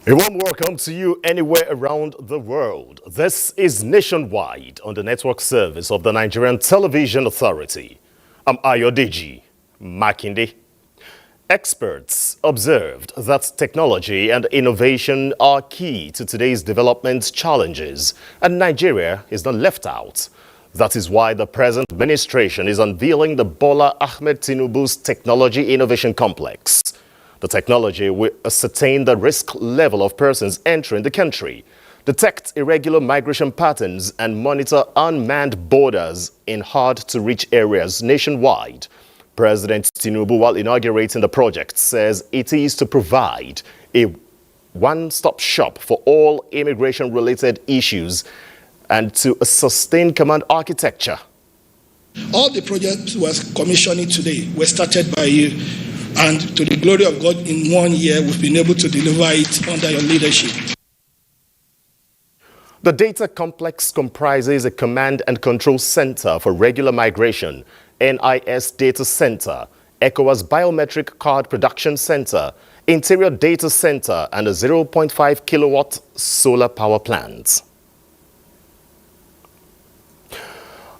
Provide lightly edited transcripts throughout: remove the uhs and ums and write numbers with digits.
A warm welcome to you anywhere around the world. This is Nationwide on the network service of the Nigerian Television Authority. I'm Ayodeji Makinde. Experts observed that technology and innovation are key to today's development challenges, and Nigeria is not left out. That is why the present administration is unveiling the Bola Ahmed Tinubu's Technology Innovation Complex. The technology will ascertain the risk level of persons entering the country, detect irregular migration patterns, and monitor unmanned borders in hard-to-reach areas nationwide. President Tinubu, while inaugurating the project, says it is to provide a one-stop shop for all immigration-related issues and to sustain command architecture. All the projects we're commissioning today were started by you. And to the glory of God, in 1 year, we've been able to deliver it under your leadership. The data complex comprises a command and control center for regular migration, NIS data center, ECOWAS biometric card production center, interior data center, and a 0.5 kilowatt solar power plant.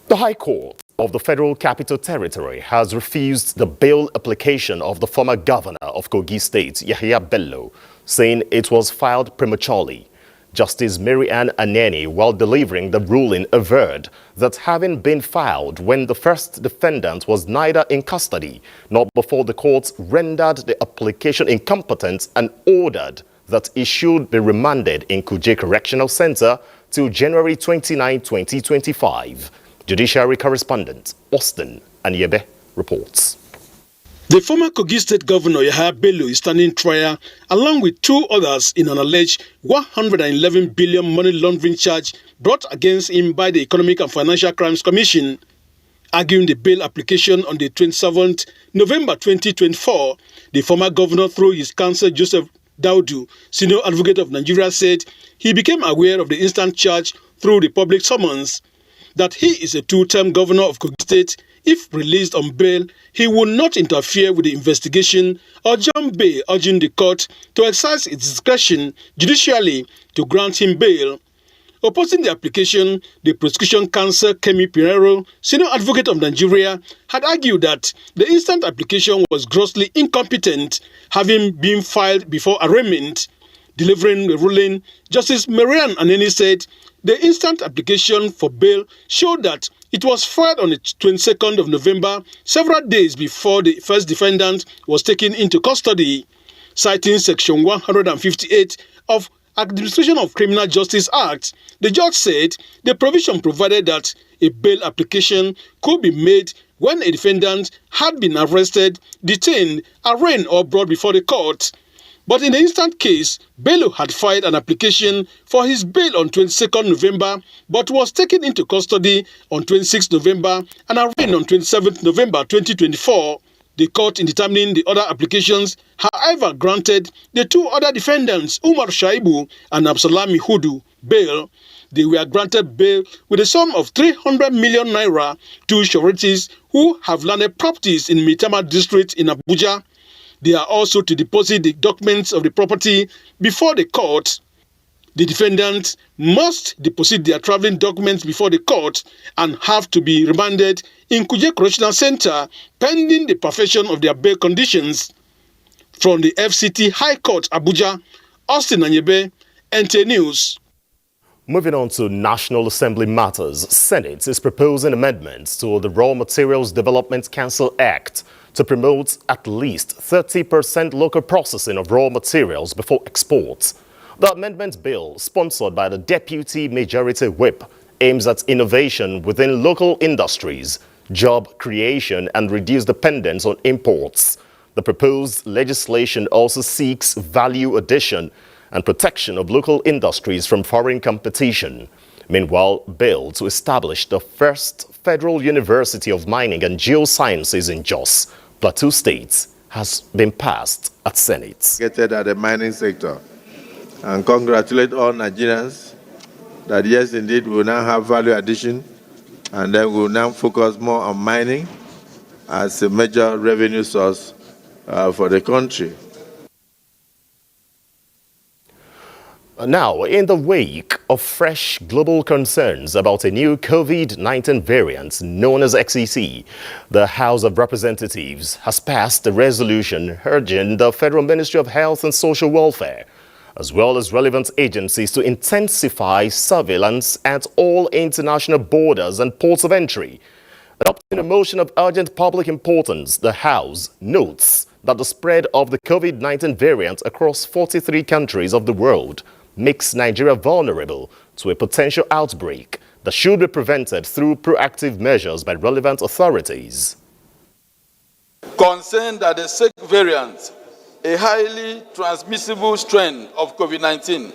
The High Court of the Federal Capital Territory has refused the bail application of the former governor of Kogi State, Yahya Bello, saying it was filed prematurely. Justice Mary Ann Aneni, while delivering the ruling, averred that having been filed when the first defendant was neither in custody nor before the courts, rendered the application incompetent and ordered that it should be remanded in Kuje Correctional Center till January 29, 2025. Judiciary correspondent Austin Anyebe reports. The former Kogi State Governor Yahya Bello is standing trial along with two others in an alleged 111 billion money laundering charge brought against him by the Economic and Financial Crimes Commission. Arguing the bail application on the 27th November 2024, the former governor, through his counsel Joseph Daudu, senior advocate of Nigeria, said he became aware of the instant charge through the public summons. That he is a two-term governor of Kogi State. If released on bail, he will not interfere with the investigation or jump bail, urging the court to exercise its discretion judicially to grant him bail. Opposing the application, the prosecution counsel Kemi Pinero, senior advocate of Nigeria, had argued that the instant application was grossly incompetent, having been filed before arraignment. Delivering the ruling, Justice Marian Aneni said the instant application for bail showed that it was filed on the 22nd of November, several days before the first defendant was taken into custody. Citing Section 158 of Administration of Criminal Justice Act, the judge said the provision provided that a bail application could be made when a defendant had been arrested, detained, arraigned, or brought before the court. But in the instant case, Bello had filed an application for his bail on 22nd November, but was taken into custody on 26th November and arraigned on 27th November 2024. The court, in determining the other applications, however, granted the two other defendants, Umar Shaibu and Absalami Hudu, bail. They were granted bail with a sum of 300 million naira to sureties who have landed properties in Mitama district in Abuja. They are also to deposit the documents of the property before the court. The defendants must deposit their traveling documents before the court and have to be remanded in Kuje Correctional Center pending the perfection of their bail conditions. From the FCT High Court, Abuja, Austin Anyebe, NTA News. Moving on to National Assembly matters, Senate is proposing amendments to the Raw Materials Development Council Act to promote at least 30% local processing of raw materials before export. The amendment bill, sponsored by the Deputy Majority Whip, aims at innovation within local industries, job creation, and reduce dependence on imports. The proposed legislation also seeks value addition and protection of local industries from foreign competition. Meanwhile, bill to establish the first Federal University of Mining and Geosciences in Jos, Plateau State, has been passed at Senate. At the mining sector, and congratulate all Nigerians that yes, indeed, we will now have value addition, and then we will now focus more on mining as a major revenue source for the country. Now, in the wake of fresh global concerns about a new COVID-19 variant known as XEC, the House of Representatives has passed a resolution urging the Federal Ministry of Health and Social Welfare, as well as relevant agencies, to intensify surveillance at all international borders and ports of entry. Adopting a motion of urgent public importance, the House notes that the spread of the COVID-19 variant across 43 countries of the world makes Nigeria vulnerable to a potential outbreak that should be prevented through proactive measures by relevant authorities. Concerned that the second variant, a highly transmissible strain of COVID-19,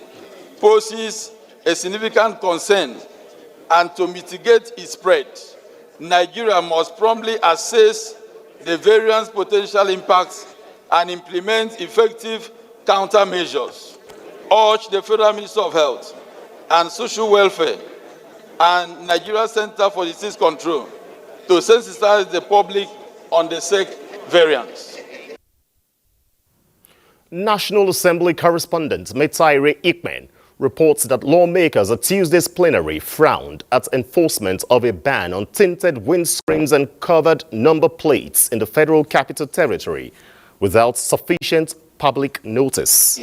poses a significant concern, and to mitigate its spread, Nigeria must promptly assess the variant's potential impacts and implement effective countermeasures. Urge the Federal Ministry of Health and Social Welfare and Nigeria Center for Disease Control to sensitize the public on the second variants. National Assembly correspondent Metaire Ikmen reports that lawmakers at Tuesday's plenary frowned at enforcement of a ban on tinted windscreens and covered number plates in the Federal Capital Territory without sufficient public notice.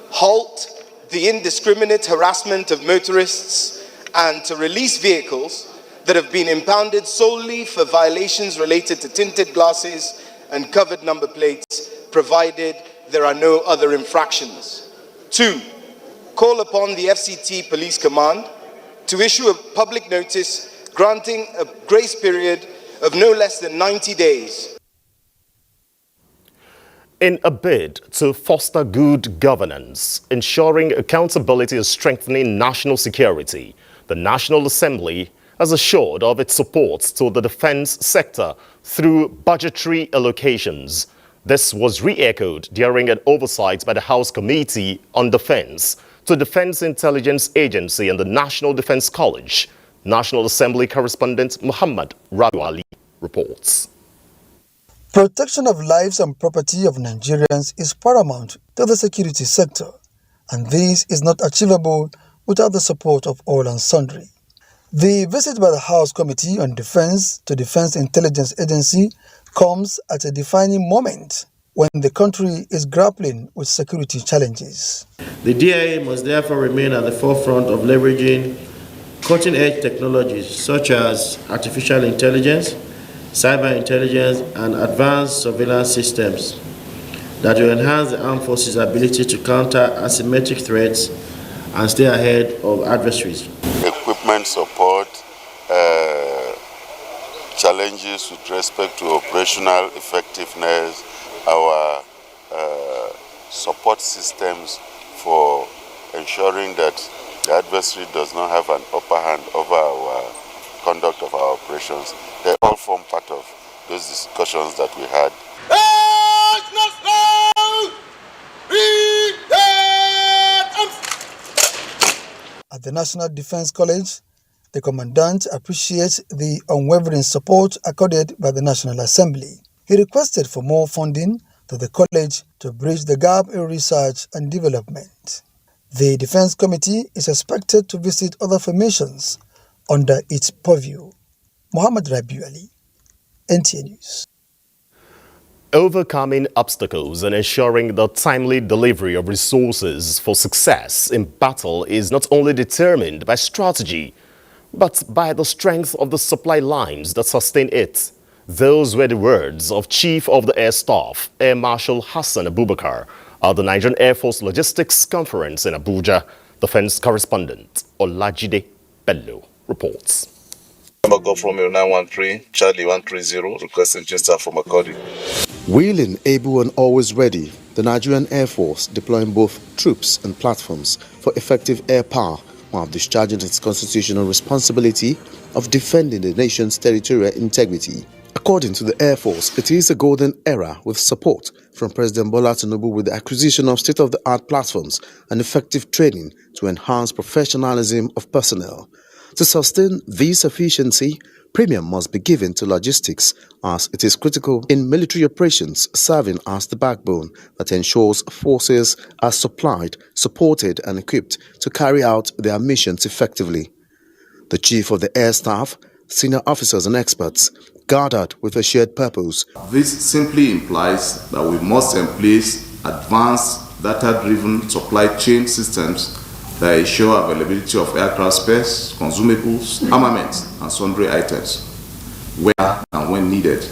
Halt the indiscriminate harassment of motorists and to release vehicles that have been impounded solely for violations related to tinted glasses and covered number plates, provided there are no other infractions. 2, call upon the FCT Police Command to issue a public notice granting a grace period of no less than 90 days. In a bid to foster good governance, ensuring accountability and strengthening national security, the National Assembly has assured of its support to the defense sector through budgetary allocations. This was re-echoed during an oversight by the House Committee on Defense to Defense Intelligence Agency and the National Defense College. National Assembly correspondent Muhammad Rabi Ali reports. Protection of lives and property of Nigerians is paramount to the security sector, and this is not achievable without the support of all and sundry. The visit by the House Committee on Defense to Defense Intelligence Agency comes at a defining moment when the country is grappling with security challenges. The DIA must therefore remain at the forefront of leveraging cutting-edge technologies such as artificial intelligence, cyber intelligence, and advanced surveillance systems that will enhance the armed forces' ability to counter asymmetric threats and stay ahead of adversaries. Equipment support, challenges with respect to operational effectiveness, our support systems for ensuring that the adversary does not have an upper hand over our conduct of our operations. They all form part of those discussions that we had. At the National Defense College, the Commandant appreciates the unwavering support accorded by the National Assembly. He requested for more funding to the college to bridge the gap in research and development. The Defense Committee is expected to visit other formations under its purview. Muhammad Rabi Ali, NTA News. Overcoming obstacles and ensuring the timely delivery of resources for success in battle is not only determined by strategy, but by the strength of the supply lines that sustain it. Those were the words of Chief of the Air Staff, Air Marshal Hassan Abubakar, at the Nigerian Air Force Logistics Conference in Abuja. Defense correspondent Olajide Bello reports. Number go from 913, Charlie 130, requesting Chester for Macaulay. Willing, able and always ready, the Nigerian Air Force deploying both troops and platforms for effective air power while discharging its constitutional responsibility of defending the nation's territorial integrity. According to the Air Force, it is a golden era with support from President Bola Tinubu with the acquisition of state-of-the-art platforms and effective training to enhance professionalism of personnel. To sustain this efficiency, premium must be given to logistics as it is critical in military operations, serving as the backbone that ensures forces are supplied, supported and equipped to carry out their missions effectively. The Chief of the Air Staff, senior officers and experts gathered with a shared purpose. This simply implies that we must embrace advanced data-driven supply chain systems that ensure availability of aircraft spares, consumables, armaments, and sundry items, where and when needed,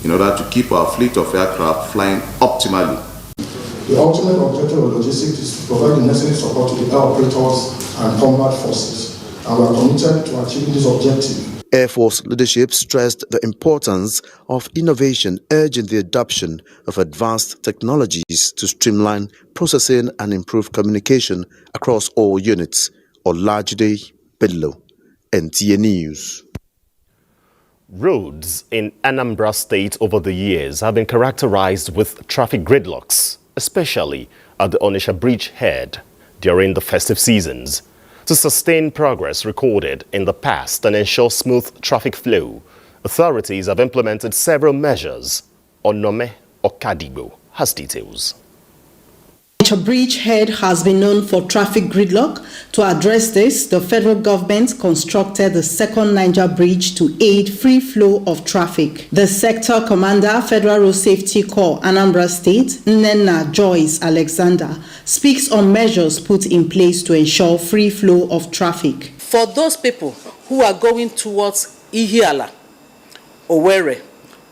in order to keep our fleet of aircraft flying optimally. The ultimate objective of logistics is to provide the necessary support to the air operators and combat forces, and we are committed to achieving this objective. Air Force leadership stressed the importance of innovation, urging the adoption of advanced technologies to streamline processing and improve communication across all units. Olajide Bello, NTA News. Roads in Anambra State over the years have been characterized with traffic gridlocks, especially at the Onitsha bridgehead during the festive seasons. To sustain progress recorded in the past and ensure smooth traffic flow, authorities have implemented several measures. Onome Okadibo has details. The bridgehead has been known for traffic gridlock. To address this, the federal government constructed the second Niger bridge to aid free flow of traffic. The sector commander, Federal Road Safety Corps, Anambra State, Nnenna Joyce Alexander, speaks on measures put in place to ensure free flow of traffic. For those people who are going towards Ihiala, Owerri,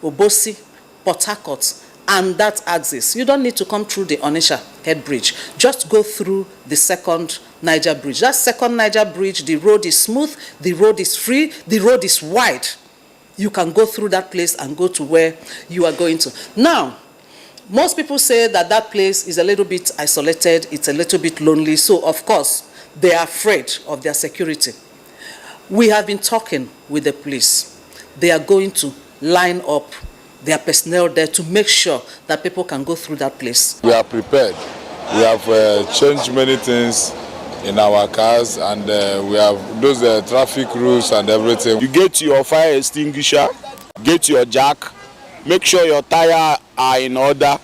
Obosi, Port Harcourt, and that axis, you don't need to come through the Onitsha head bridge. Just go through the second Niger bridge. That second Niger bridge, the road is smooth, the road is free, the road is wide. You can go through that place and go to where you are going to. Now, most people say that that place is a little bit isolated, it's a little bit lonely, so of course, they are afraid of their security. We have been talking with the police. They are going to line up their personnel there to make sure that people can go through that place. We are prepared. We have changed many things in our cars, and we have those traffic rules and everything. You get your fire extinguisher, get your jack, make sure your tire are in order,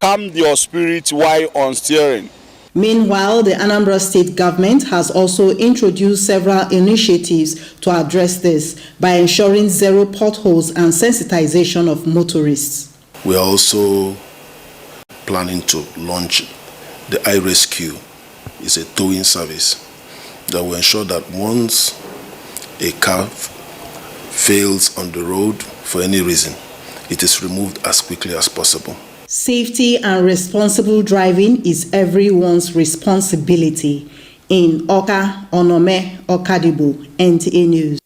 calm your spirit while on steering. Meanwhile, the Anambra State government has also introduced several initiatives to address this by ensuring zero potholes and sensitization of motorists. We are also planning to launch the iRescue. It's a towing service that will ensure that once a car fails on the road for any reason, it is removed as quickly as possible. Safety and responsible driving is everyone's responsibility. In Oka, Onome Okadibo, NTA News.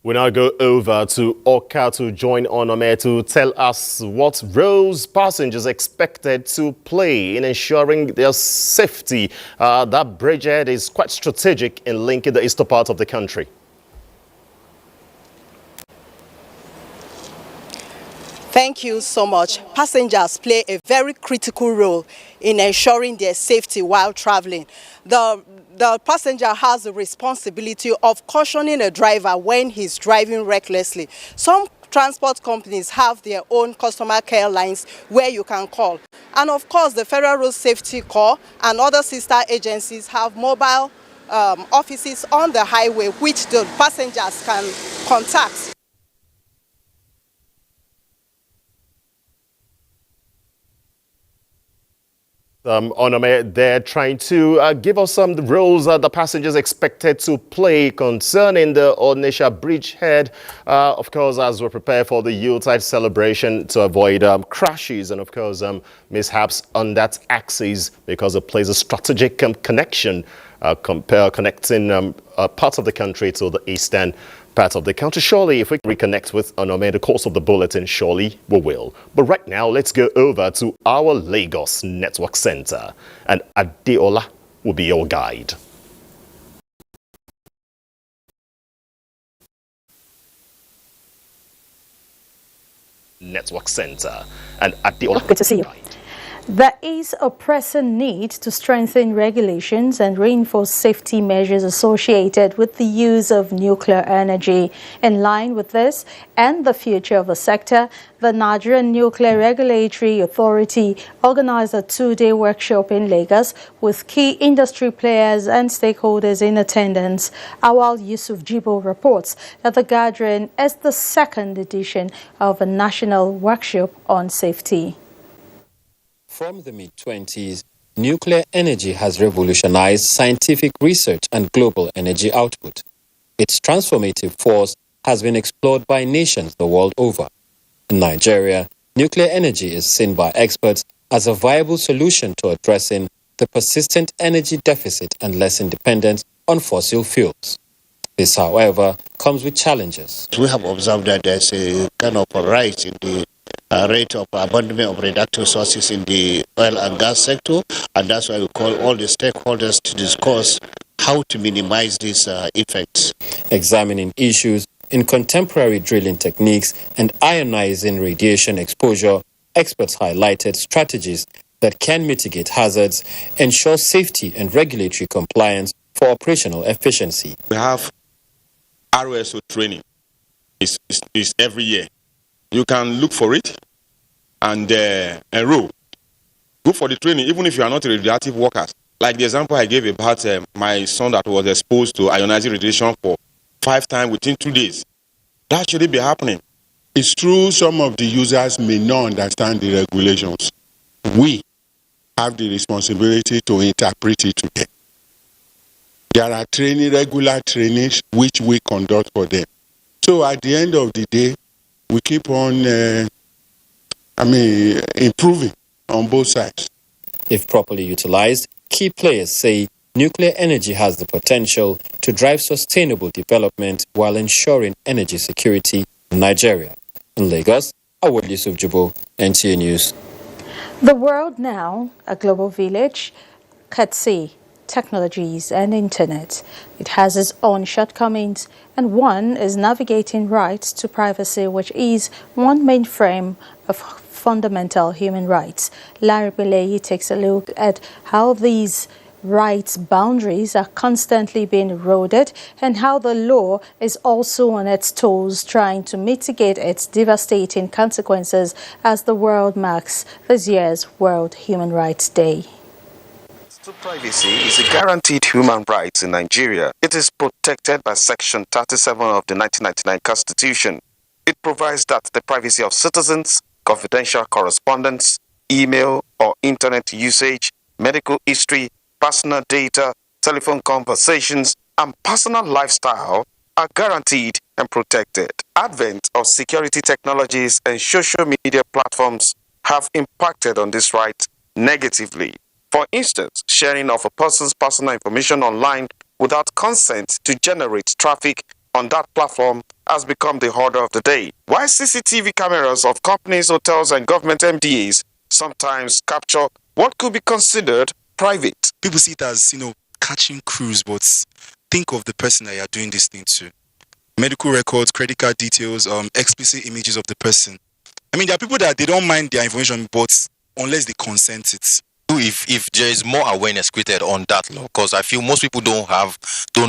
We now go over to Oka to join Onome to tell us what roles passengers expected to play in ensuring their safety. That bridgehead is quite strategic in linking the eastern part of the country. Thank you so much. Passengers play a very critical role in ensuring their safety while traveling. The passenger has the responsibility of cautioning a driver when he's driving recklessly. Some transport companies have their own customer care lines where you can call. And of course, the Federal Road Safety Corps and other sister agencies have mobile offices on the highway which the passengers can contact. Onome, they're trying to give us some roles the passengers expected to play concerning the Onitsha bridgehead. Of course, as we prepare for the Yuletide celebration to avoid crashes and, of course, mishaps on that axis, because it plays a strategic connection connecting parts of the country to the eastern part of the country. Surely, if we reconnect with Onome in the course of the bulletin, surely we will. But right now, let's go over to our Lagos Network Center, and Adeola will be your guide. Network Center, and Adeola. Good to see you. There is a pressing need to strengthen regulations and reinforce safety measures associated with the use of nuclear energy. In line with this and the future of the sector, the Nigerian Nuclear Regulatory Authority organized a two-day workshop in Lagos with key industry players and stakeholders in attendance. Awal Yusuf Jibo reports that the gathering is the second edition of a national workshop on safety. From the mid-20s, nuclear energy has revolutionized scientific research and global energy output. Its transformative force has been explored by nations the world over. In Nigeria, nuclear energy is seen by experts as a viable solution to addressing the persistent energy deficit and lessen dependence on fossil fuels. This, however, comes with challenges. We have observed that there's a kind of a rise in the rate of abandonment of reductive sources in the oil and gas sector, and that's why we call all the stakeholders to discuss how to minimize these effects. Examining issues in contemporary drilling techniques and ionizing radiation exposure, experts highlighted strategies that can mitigate hazards, ensure safety and regulatory compliance for operational efficiency. We have ROSO training. It's every year. You can look for it and enroll. Go for the training, even if you are not a radioactive worker. Like the example I gave about my son that was exposed to ionizing radiation for 5 times within 2 days. That shouldn't be happening. It's true some of the users may not understand the regulations. We have the responsibility to interpret it to them. There are regular trainings which we conduct for them. So at the end of the day, we keep on improving on both sides. If properly utilized, key players say nuclear energy has the potential to drive sustainable development while ensuring energy security in Nigeria. In Lagos, Awal Yusuf Jibo, NTA News. The world now, a global village, courtesy technologies and internet. It has its own shortcomings, and one is navigating rights to privacy, which is one main frame of fundamental human rights. Larry Bileyi takes a look at how these rights boundaries are constantly being eroded and how the law is also on its toes trying to mitigate its devastating consequences as the world marks this year's World Human Rights Day. Privacy is a guaranteed human right in Nigeria. It is protected by Section 37 of the 1999 Constitution. It provides that the privacy of citizens, confidential correspondence, email or internet usage, medical history, personal data, telephone conversations, and personal lifestyle are guaranteed and protected. Advent of security technologies and social media platforms have impacted on this right negatively. For instance, sharing of a person's personal information online without consent to generate traffic on that platform has become the order of the day. While CCTV cameras of companies, hotels, and government MDAs sometimes capture what could be considered private. People see it as, catching crews, but think of the person that you are doing this thing to. Medical records, credit card details, explicit images of the person. There are people that they don't mind their information, but unless they consent it. If there is more awareness created on that law, because I feel most people don't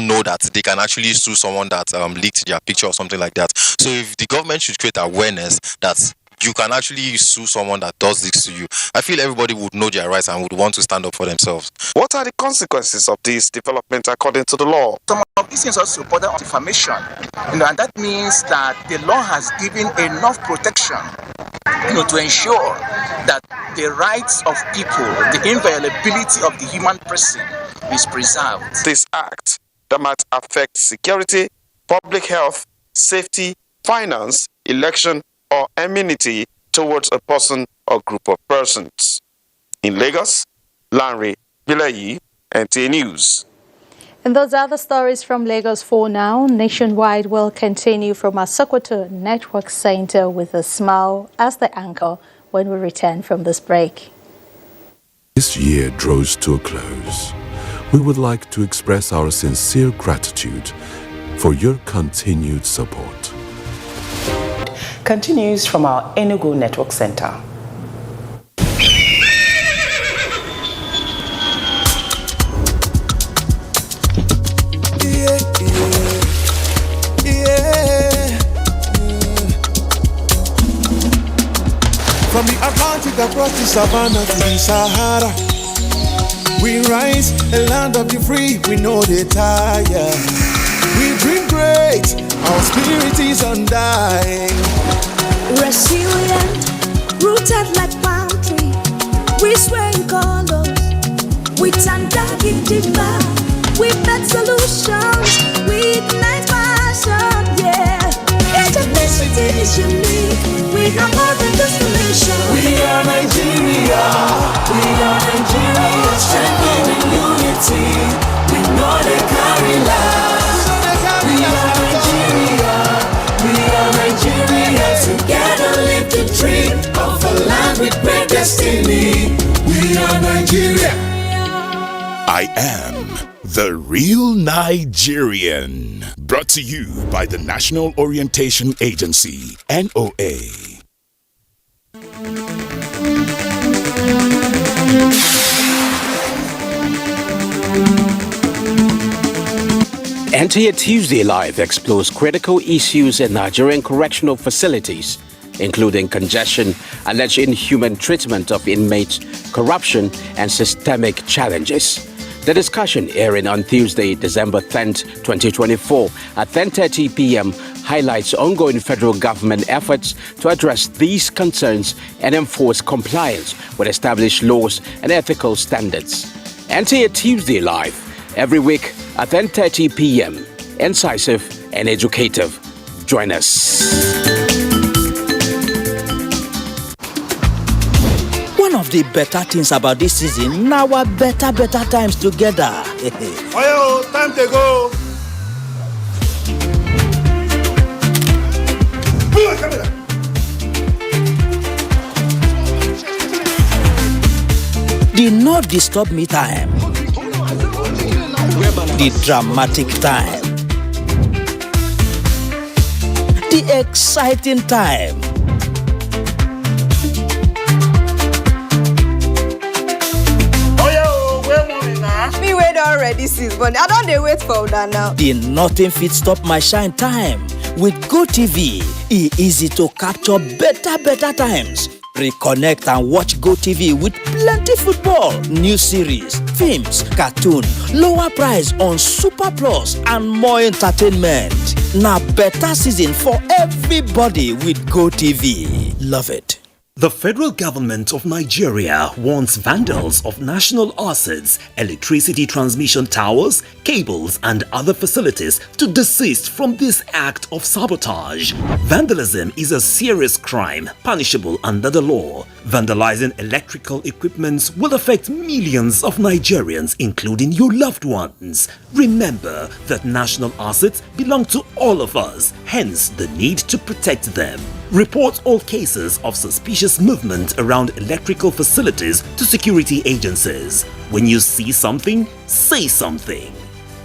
know that they can actually sue someone that leaked their picture or something like that. So if the government should create awareness that you can actually sue someone that does this to you, I feel everybody would know their rights and would want to stand up for themselves. What are the consequences of this development according to the law? Some of these things also border on defamation, and that means that the law has given enough protection, to ensure that the rights of people, the inviolability of the human person is preserved. This act that might affect security, public health, safety, finance, election, or amenity towards a person or group of persons. In Lagos, Larry Bileyi, NTA News. And those are the stories from Lagos for now. Nationwide will continue from our Sokoto Network Center with a smile as the anchor when we return from this break. This year draws to a close. We would like to express our sincere gratitude for your continued support. Continues from our Enugu Network Center. the savannah to the Sahara. We rise, a land of the free, we know they tire. We dream great, our spirit is undying. Resilient, rooted like palm tree. We sway in colors, we turn dark into light. We build solutions, we ignite passion, yeah. Ethnicity is unique, we have more than destination. We are Nigeria, strengthening unity. We know they carry lives. We are Nigeria, together live the dream of a land with great destiny. We are Nigeria. I am the real Nigerian. Brought to you by the National Orientation Agency, NOA. NTA Tuesday Live explores critical issues in Nigerian correctional facilities, including congestion, alleged inhuman treatment of inmates, corruption, and systemic challenges. The discussion, airing on Tuesday, December 10th, 2024 at 10:30 p.m., highlights ongoing federal government efforts to address these concerns and enforce compliance with established laws and ethical standards. NTA Tuesday Live, every week at 10:30 p.m. Incisive and educative. Join us. One of the better things about this season, now our better times together. Oh, time to go. The no disturb me time. The dramatic time. The exciting time. Me wait already since, but I don't dey wait for that now. The nothing fit stop my shine time. With GoTV, it's easy to capture better times. Reconnect and watch GoTV with plenty football, new series, films, cartoon, lower price on Super Plus, and more entertainment. Now better season for everybody with GoTV. Love it. The federal government of Nigeria wants vandals of national assets, electricity transmission towers, cables, and other facilities to desist from this act of sabotage. Vandalism is a serious crime punishable under the law. Vandalizing electrical equipment will affect millions of Nigerians, including your loved ones. Remember that national assets belong to all of us, hence the need to protect them. Report all cases of suspicious movement around electrical facilities to security agencies. When you see something, say something.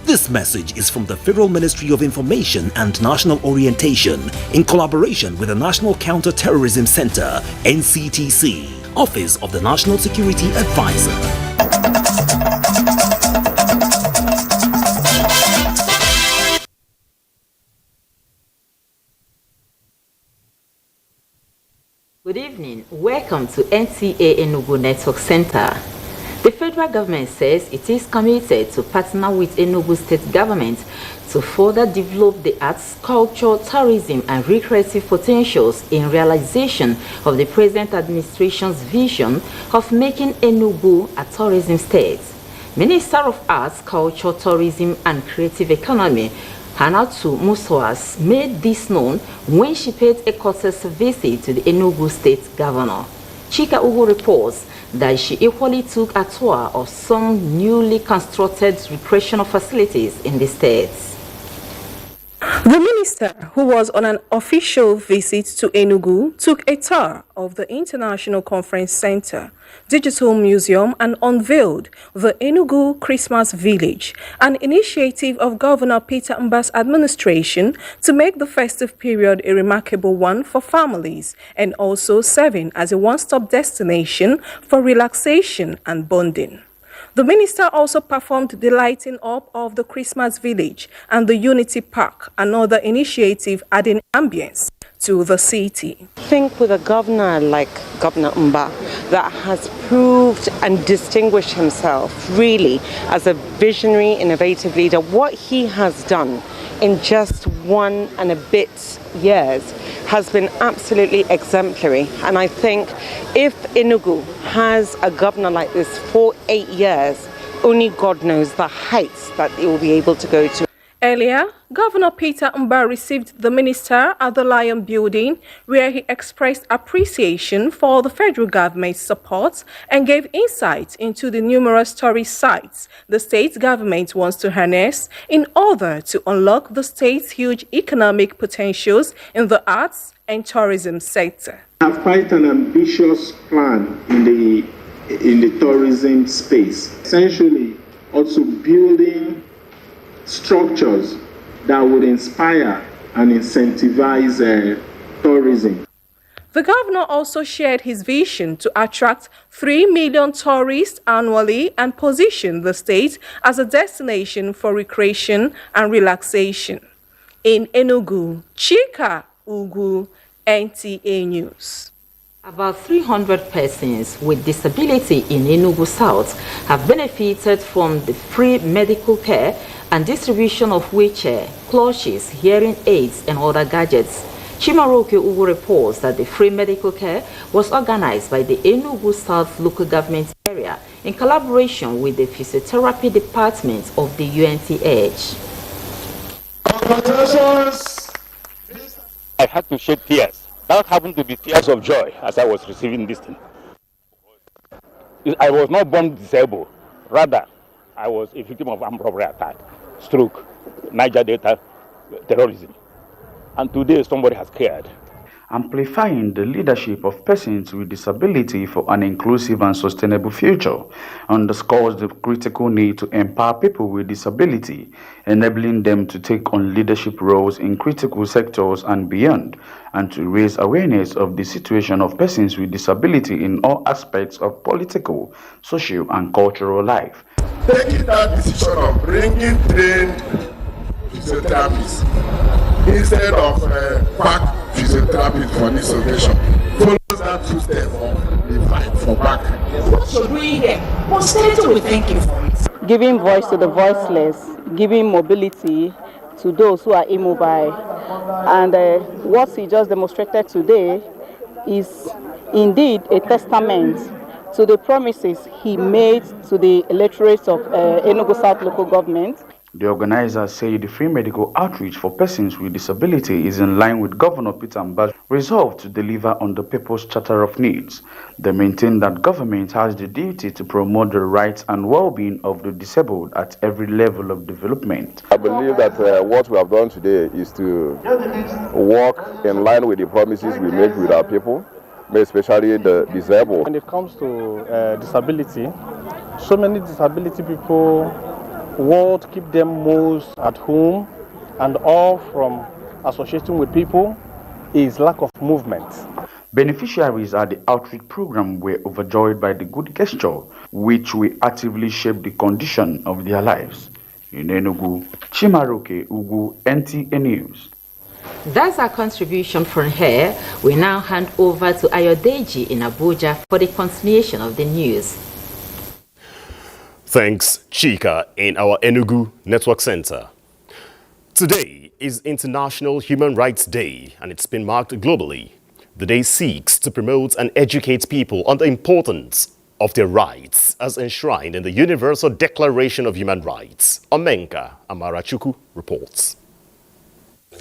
This message is from the Federal Ministry of Information and National Orientation in collaboration with the National Counter-Terrorism Center, NCTC, Office of the National Security Advisor. Good evening. Welcome to NTA Enugu Network Center. The federal government says it is committed to partner with Enugu state government to further develop the arts, culture, tourism, and recreative potentials in realization of the present administration's vision of making Enugu a tourism state. Minister of Arts, Culture, Tourism, and Creative Economy, Hanatu Musoas, made this known when she paid a courteous visit to the Enugu State Governor. Chika Ugu reports that she equally took a tour of some newly constructed recreational facilities in the state. The minister, who was on an official visit to Enugu, took a tour of the International Conference Center, Digital Museum, and unveiled the Enugu Christmas Village, an initiative of Governor Peter Mba's administration to make the festive period a remarkable one for families and also serving as a one-stop destination for relaxation and bonding. The minister also performed the lighting up of the Christmas Village and the Unity Park, another initiative adding ambience to the city. I think with a governor like Governor Mba that has proved and distinguished himself really as a visionary, innovative leader, what he has done in just 1 and a bit years has been absolutely exemplary. And I think if Enugu has a governor like this for 8 years, only God knows the heights that it will be able to go to. Earlier, Governor Peter Mba received the minister at the Lion Building, where he expressed appreciation for the federal government's support and gave insight into the numerous tourist sites the state government wants to harness in order to unlock the state's huge economic potentials in the arts and tourism sector. We have quite an ambitious plan in the tourism space, essentially also building structures that would inspire and incentivize tourism. The governor also shared his vision to attract 3 million tourists annually and position the state as a destination for recreation and relaxation. In Enugu, Chika Ugu, NTA News. About 300 persons with disability in Enugu South have benefited from the free medical care and distribution of wheelchair, clutches, hearing aids, and other gadgets. Chimaroke Ugu reports that the free medical care was organized by the Enugu South local government area in collaboration with the physiotherapy department of the UNTH. Congratulations! I had to shed tears. That happened to be tears of joy as I was receiving this thing. I was not born disabled. Rather, I was a victim of armed robbery attack, stroke, Niger Delta, terrorism. And today somebody has cared. Amplifying the leadership of persons with disability for an inclusive and sustainable future underscores the critical need to empower people with disability, enabling them to take on leadership roles in critical sectors and beyond, and to raise awareness of the situation of persons with disability in all aspects of political, social, and cultural life. Taking that decision of bringing trained physiotherapists instead of quack physiotherapy for this occasion follows that 2 steps of the fight for back. What you're doing here, posterity will thank you for it. Giving voice to the voiceless, giving mobility to those who are immobile. And what he just demonstrated today is indeed a testament to the promises he made to the electorate of Enugu South local government. The organizers say the free medical outreach for persons with disability is in line with Governor Peter Mba's resolve to deliver on the People's Charter of Needs. They maintain that government has the duty to promote the rights and well-being of the disabled at every level of development. I believe that what we have done today is to work in line with the promises we make with our people, especially the disabled. When it comes to disability, so many disability people what keep them most at home and all from associating with people is lack of movement. Beneficiaries at the outreach program were overjoyed by the good gesture, which will actively shape the condition of their lives. In Enugu, Chimaroke Ugu, NTA News. That's our contribution from here. We now hand over to Ayodeji in Abuja for the continuation of the news. Thanks, Chika, in our Enugu Network Center. Today is International Human Rights Day, and it's been marked globally. The day seeks to promote and educate people on the importance of their rights as enshrined in the Universal Declaration of Human Rights. Omenka Amarachuku reports.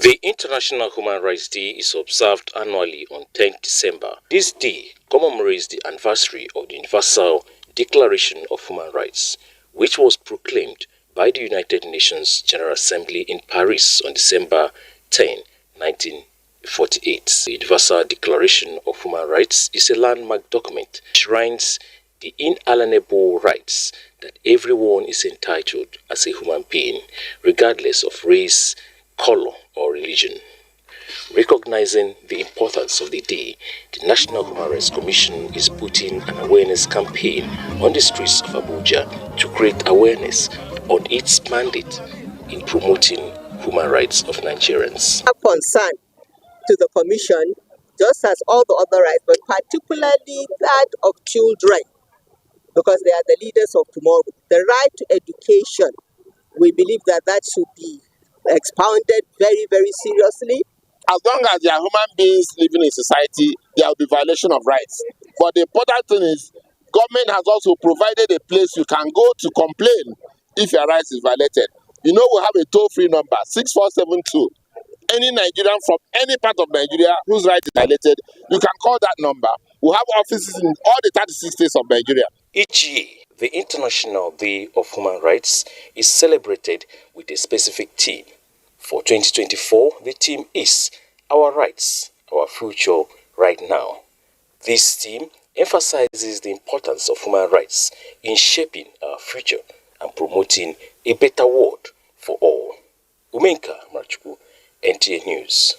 The International Human Rights Day is observed annually on 10th December. This day commemorates the anniversary of the Universal Declaration of Human Rights, which was proclaimed by the United Nations General Assembly in Paris on December 10, 1948. The Universal Declaration of Human Rights is a landmark document which enshrines the inalienable rights that everyone is entitled as a human being, regardless of race, color, or religion. Recognizing the importance of the day, the National Human Rights Commission is putting an awareness campaign on the streets of Abuja to create awareness on its mandate in promoting human rights of Nigerians. Concern to the Commission, just as all the other rights, but particularly that of children, because they are the leaders of tomorrow. The right to education, we believe that that should be expounded very, very seriously. As long as there are human beings living in society, there will be violation of rights. But the important thing is, government has also provided a place you can go to complain if your rights is violated. You know, we have a toll-free number, 6472. Any Nigerian from any part of Nigeria whose right is violated, you can call that number. We have offices in all the 36 states of Nigeria. Each year, the International Day of Human Rights is celebrated with a specific theme. For 2024, the theme is Our Rights, Our Future Right Now. This theme emphasizes the importance of human rights in shaping our future and promoting a better world for all. Umenka Marchuku, NTA News.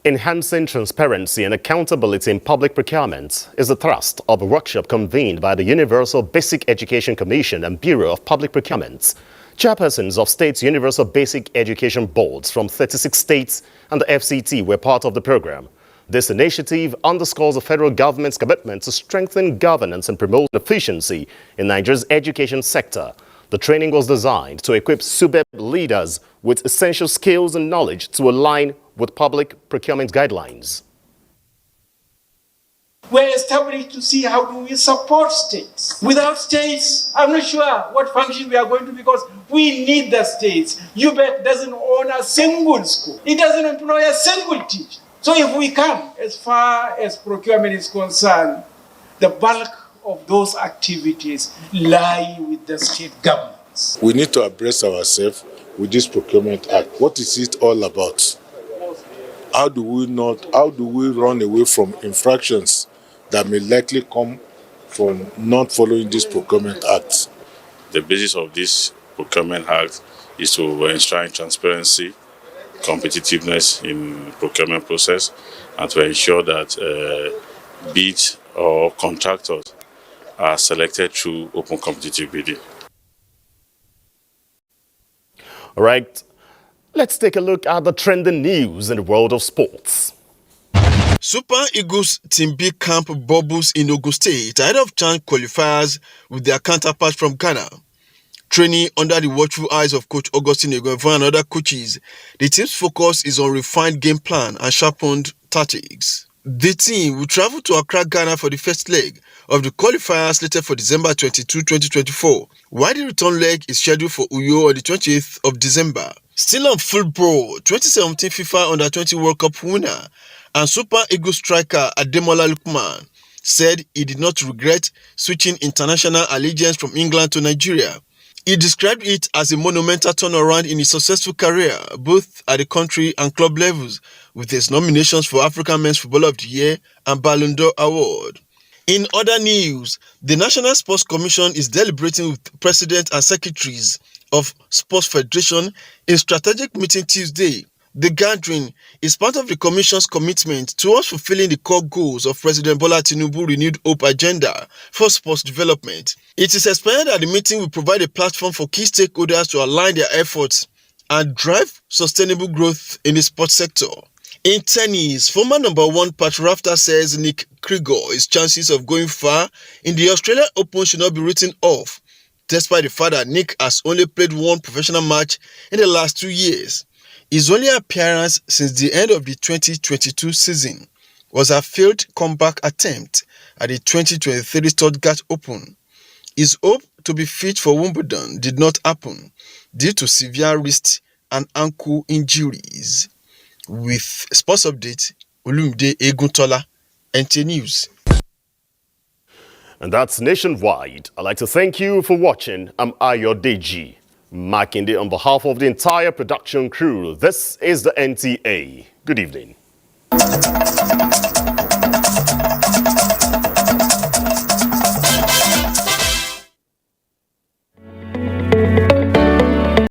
Enhancing transparency and accountability in public procurement is the thrust of a workshop convened by the Universal Basic Education Commission and Bureau of Public Procurement. Chairpersons of states' Universal Basic Education Boards from 36 states and the FCT were part of the program. This initiative underscores the federal government's commitment to strengthen governance and promote efficiency in Nigeria's education sector. The training was designed to equip SUBEB leaders with essential skills and knowledge to align with public procurement guidelines. We're established to see how do we support states. Without states, I'm not sure what function we are going to, because we need the states. UBEC doesn't own a single school. It doesn't employ a single teacher. So if we come, as far as procurement is concerned, the bulk of those activities lie with the state governments. We need to abreast ourselves with this Procurement Act. What is it all about? How do we run away from infractions that may likely come from not following this Procurement Act? The basis of this Procurement Act is to enshrine transparency, competitiveness in procurement process, and to ensure that bids or contractors are selected through open competitive bidding. All right, let's take a look at the trending news in the world of sports. Super Eagles Team B camp bubbles in Ogun State ahead of CHAN qualifiers with their counterparts from Ghana. Training under the watchful eyes of Coach Augustine Eguenfo and other coaches, the team's focus is on refined game plan and sharpened tactics. The team will travel to Accra, Ghana for the first leg of the qualifiers slated for December 22, 2024, while the return leg is scheduled for Uyo on the 28th of December. Still on football, 2017 FIFA Under-20 World Cup winner and Super Eagles striker Ademola Lookman said he did not regret switching international allegiance from England to Nigeria. He described it as a monumental turnaround in his successful career, both at the country and club levels, with his nominations for African Men's Footballer of the Year and Ballon d'Or award. In other news, the National Sports Commission is deliberating with president and secretaries of Sports Federation in strategic meeting Tuesday. The gathering is part of the Commission's commitment towards fulfilling the core goals of President Bola Tinubu's Renewed Hope agenda for sports development. It is expected that the meeting will provide a platform for key stakeholders to align their efforts and drive sustainable growth in the sports sector. In tennis, former number one Pat Rafter says Nick Kyrgios's chances of going far in the Australian Open should not be written off, despite the fact that Nick has only played one professional match in the last 2 years. His only appearance since the end of the 2022 season was a failed comeback attempt at the 2023 Stuttgart Open. His hope to be fit for Wimbledon did not happen due to severe wrist and ankle injuries. With Sports Update, Olumide Eguntola, NTA News. And that's nationwide. I'd like to thank you for watching. I'm Ayodeji Makinde on behalf of the entire production crew. This is the NTA. Good evening.